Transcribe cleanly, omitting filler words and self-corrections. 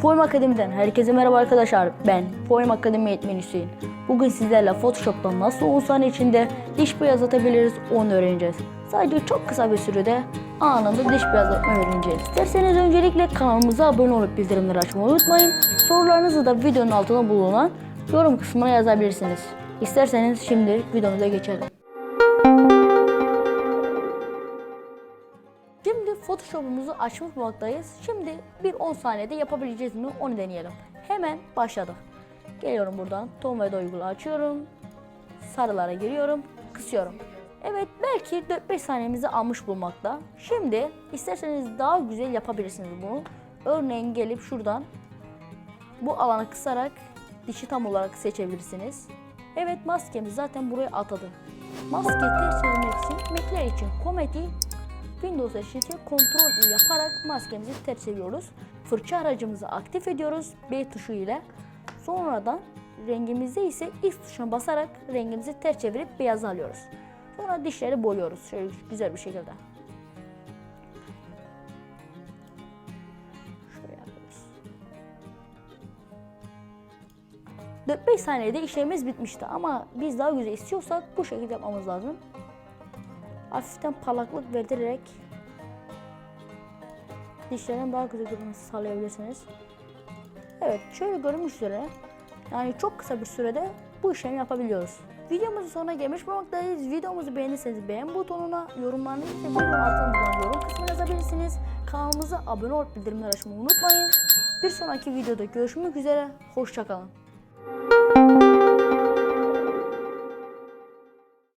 Poem Akademi'den herkese merhaba arkadaşlar. Ben Poem Akademi eğitmeni Hüseyin. Bugün sizlerle Photoshop'ta nasıl 10 saniye içinde diş beyazlatabiliriz onu öğreneceğiz. Sadece çok kısa bir sürede anında diş beyazlatma öğreneceğiz. İsterseniz öncelikle kanalımıza abone olup bildirimleri açmayı unutmayın. Sorularınızı da videonun altına bulunan yorum kısmına yazabilirsiniz. İsterseniz şimdi videomuza geçelim. Şimdi Photoshop'umuzu açmış bulunmaktayız. Şimdi bir 10 saniyede yapabileceğiz mi onu deneyelim. Hemen başladık. Geliyorum buradan. Ton ve uygula açıyorum. Sarılara giriyorum. Kısıyorum. Evet, belki 4-5 saniyemizi almış bulmakta. Şimdi isterseniz daha güzel yapabilirsiniz bunu. Örneğin gelip şuradan bu alanı kısarak dişi tam olarak seçebilirsiniz. Evet, maskemiz zaten buraya atadı. Maskeyi ters çevirmek için Mac'ler için Comet'i, Windows eşittir Ctrl+I yaparak maskemizi ters çeviriyoruz. Fırça aracımızı aktif ediyoruz B tuşu ile. Sonradan rengimizde ise X tuşuna basarak rengimizi ters çevirip beyaz alıyoruz. Sonra dişleri boyuyoruz şöyle güzel bir şekilde. Şöyle yapıyoruz. 4-5 saniyede işlemimiz bitmişti ama biz daha güzel istiyorsak bu şekilde yapmamız lazım. Hafiften parlaklık verdirerek dişlerin daha güzel durmasını sağlayabilirsiniz. Evet, şöyle görünmüş üzere yani çok kısa bir sürede bu işlemi yapabiliyoruz. Videomuzun sonuna gelmiş bulunmaktayız. Videomuzu beğenirseniz beğen butonuna, yorumlarınızı ise videonun altına bulunan yorum kısmına yazabilirsiniz. Kanalımıza abone olup bildirimleri açmayı unutmayın. Bir sonraki videoda görüşmek üzere, hoşça kalın.